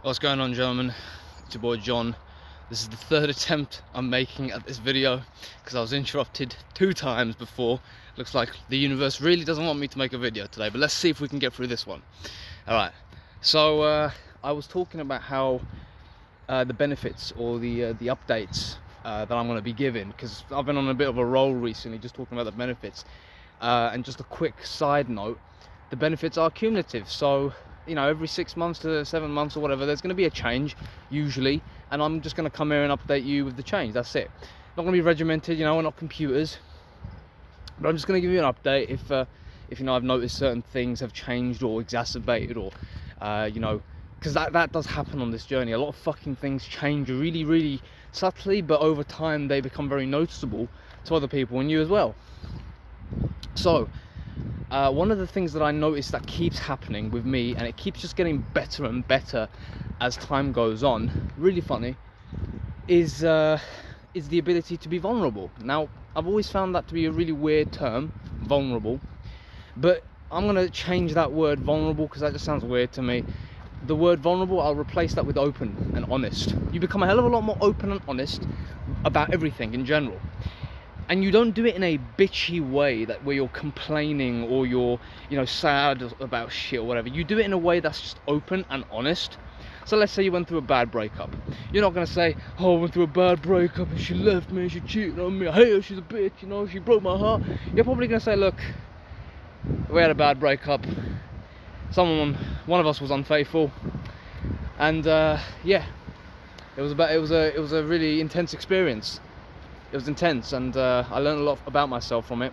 What's going on, gentlemen? It's your boy John. This is the third attempt I'm making at this video because I was interrupted 2 times before. Looks like the universe really doesn't want me to make a video today, but let's see if we can get through this one. Alright, so I was talking about how the benefits or the updates that I'm going to be giving, because I've been on a bit of a roll recently just talking about the benefits. And just a quick side note, the benefits are cumulative, so you know, every 6 months to 7 months or whatever, there's going to be a change usually, and I'm just going to come here and update you with the change. That's it. Not going to be regimented, you know, we're not computers, but I'm just going to give you an update if you know, I've noticed certain things have changed or exacerbated, or you know, because that does happen on this journey. A lot of fucking things change really subtly, but over time they become very noticeable to other people and you as well. So one of the things that I noticed that keeps happening with me, and it keeps just getting better and better as time goes on, really funny, is the ability to be vulnerable. Now, I've always found that to be a really weird term, vulnerable, but I'm going to change that word vulnerable because that just sounds weird to me. The word vulnerable, I'll replace that with open and honest. You become a hell of a lot more open and honest about everything in general. And you don't do it in a bitchy way that where you're complaining or you're, you know, sad about shit or whatever. You do it in a way that's just open and honest. So let's say you went through a bad breakup. You're not going to say, oh, I went through a bad breakup and she left me, she cheated on me, I hate her, she's a bitch, you know, she broke my heart. You're probably going to say, look, we had a bad breakup. One of us was unfaithful. And yeah, it was a really intense experience. It was intense, and I learned a lot about myself from it,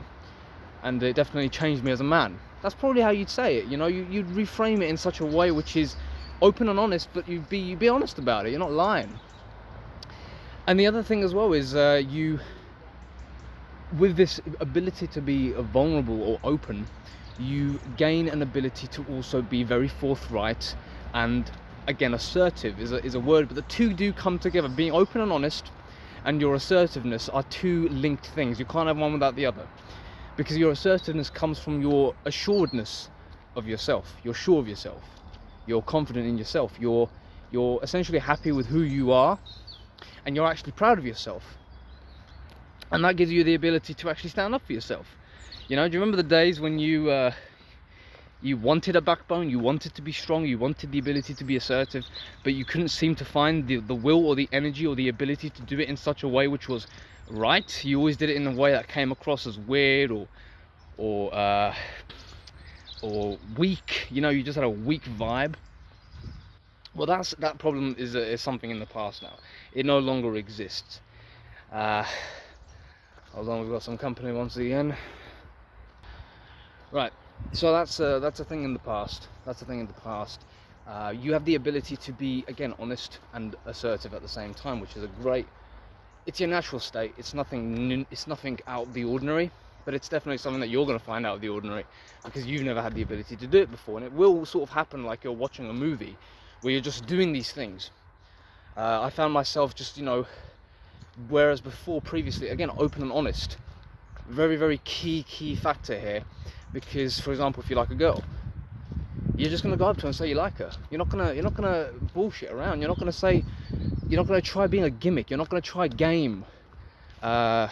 and it definitely changed me as a man. That's probably how you'd say it, you know. You'd reframe it in such a way which is open and honest, but you'd be honest about it. You're not lying. And the other thing as well is with this ability to be vulnerable or open, you gain an ability to also be very forthright, and again, assertive is a word, but the two do come together. Being open and honest and your assertiveness are two linked things. You can't have one without the other, because your assertiveness comes from your assuredness of yourself. You're sure of yourself, you're confident in yourself, you're essentially happy with who you are, and you're actually proud of yourself, and that gives you the ability to actually stand up for yourself. You know, do you remember the days when you wanted a backbone, you wanted to be strong, you wanted the ability to be assertive, but you couldn't seem to find the will or the energy or the ability to do it in such a way which was right? You always did it in a way that came across as weird or weak. You know, you just had a weak vibe. Well, that problem is something in the past now. It no longer exists. Hold on, we've got some company once again. Right. So that's a thing in the past. You have the ability to be, again, honest and assertive at the same time, which is it's your natural state. It's nothing out of the ordinary, but it's definitely something that you're going to find out of the ordinary because you've never had the ability to do it before, and it will sort of happen like you're watching a movie where you're just doing these things. I found myself just, you know, whereas previously, again, open and honest, very key factor here. Because, for example, if you like a girl, you're just gonna go up to her and say you like her. You're not gonna bullshit around. You're not gonna try being a gimmick. You're not gonna try game. I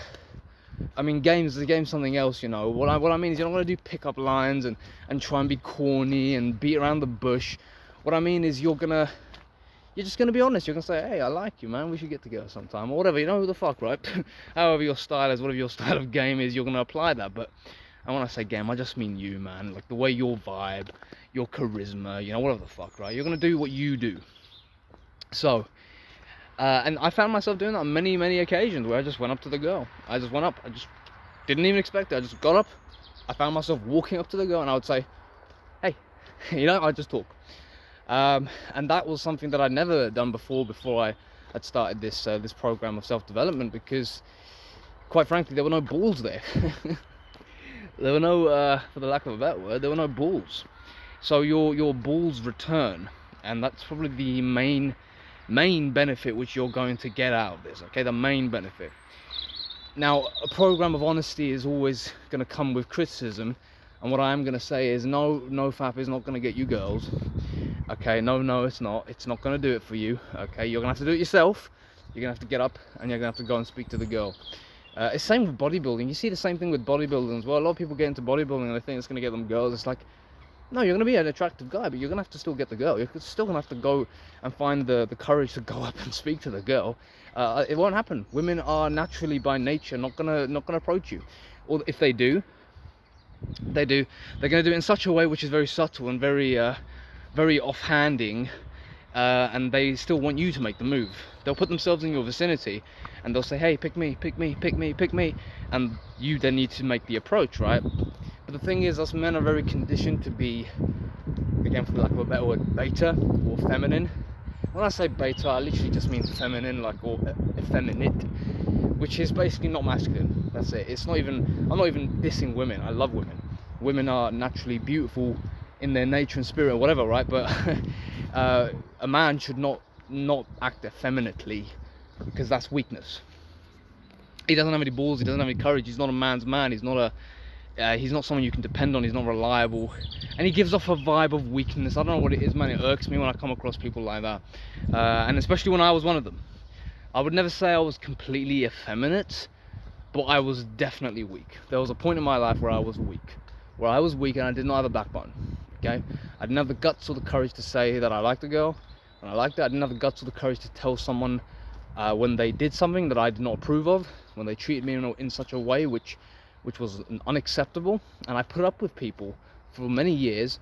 mean, the game's something else, you know. What I mean is you're not gonna do pickup lines and try and be corny and beat around the bush. What I mean is you're just gonna be honest. You're gonna say, hey, I like you, man. We should get together sometime or whatever. You know, who the fuck, right? However your style is, whatever your style of game is, you're gonna apply that. But and when I say game, I just mean you, man. Like the way your vibe, your charisma, you know, whatever the fuck, right? You're gonna do what you do. So, and I found myself doing that on many occasions where I just went up to the girl. I just didn't even expect it. I just got up. I found myself walking up to the girl, and I would say, hey, you know, I'd just talk. And that was something that I'd never done before I had started this program of self-development, because, quite frankly, there were no balls there. There were no, for the lack of a better word, there were no balls. So your balls return, and that's probably the main benefit which you're going to get out of this. Okay, the main benefit. Now, a program of honesty is always going to come with criticism, and what I am going to say is NoFap is not going to get you girls. Okay, no, it's not. It's not gonna do it for you. Okay, you're gonna have to do it yourself. You're gonna have to get up and you're gonna have to go and speak to the girl. It's same with bodybuilding. You see the same thing with bodybuilding as well. A lot of people get into bodybuilding and they think it's gonna get them girls. It's like, no, you're gonna be an attractive guy, but you're gonna have to still get the girl. You're still gonna have to go and find the courage to go up and speak to the girl. It won't happen. Women are naturally by nature not gonna approach you, or if they do, they're gonna do it in such a way which is very subtle and very offhanding, and they still want you to make the move. They'll put themselves in your vicinity and they'll say, hey, pick me, and you then need to make the approach, right? But the thing is, us men are very conditioned to be, again, for lack of a better word, beta or feminine. When I say beta, I literally just mean feminine, like, or effeminate, which is basically not masculine. That's it. It's not even, I'm not even dissing women. I love women. Women are naturally beautiful in their nature and spirit or whatever, right? But a man should not act effeminately, because that's weakness. He doesn't have any balls, he doesn't have any courage, he's not a man's man, he's not someone you can depend on, he's not reliable, and he gives off a vibe of weakness. I don't know what it is, man. It irks me when I come across people like that, and especially when I was one of them. I would never say I was completely effeminate, but I was definitely weak. There was a point in my life where I was weak and I did not have a backbone. Okay, I didn't have the guts or the courage to say that I liked a girl, and I liked it. I didn't have the guts or the courage to tell someone when they did something that I did not approve of, when they treated me in such a way which was unacceptable. And I put up with people for many years.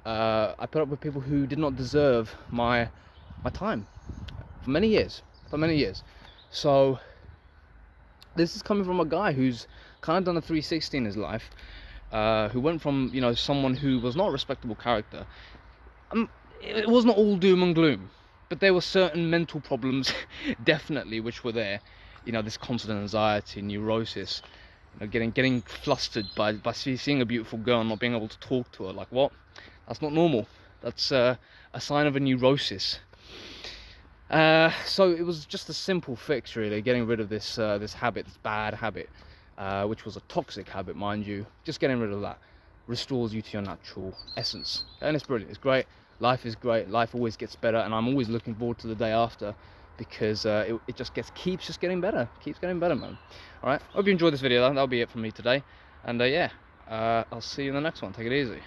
I put up with people who did not deserve my time for many years. So this is coming from a guy who's kind of done a 360 in his life, who went from, you know, someone who was not a respectable character. It wasn't all doom and gloom, but there were certain mental problems definitely which were there. You know, this constant anxiety, neurosis, you know, getting flustered by seeing a beautiful girl and not being able to talk to her. Like, what? That's not normal. That's a sign of a neurosis. So it was just a simple fix, really, getting rid of this habit, this bad habit, which was a toxic habit, mind you. Just getting rid of that restores you to your natural essence, and it's brilliant. It's great. Life is great. Life always gets better, and I'm always looking forward to the day after, because it just keeps getting better. Keeps getting better, man. All right. Hope you enjoyed this video. That'll be it from me today, and yeah, I'll see you in the next one. Take it easy.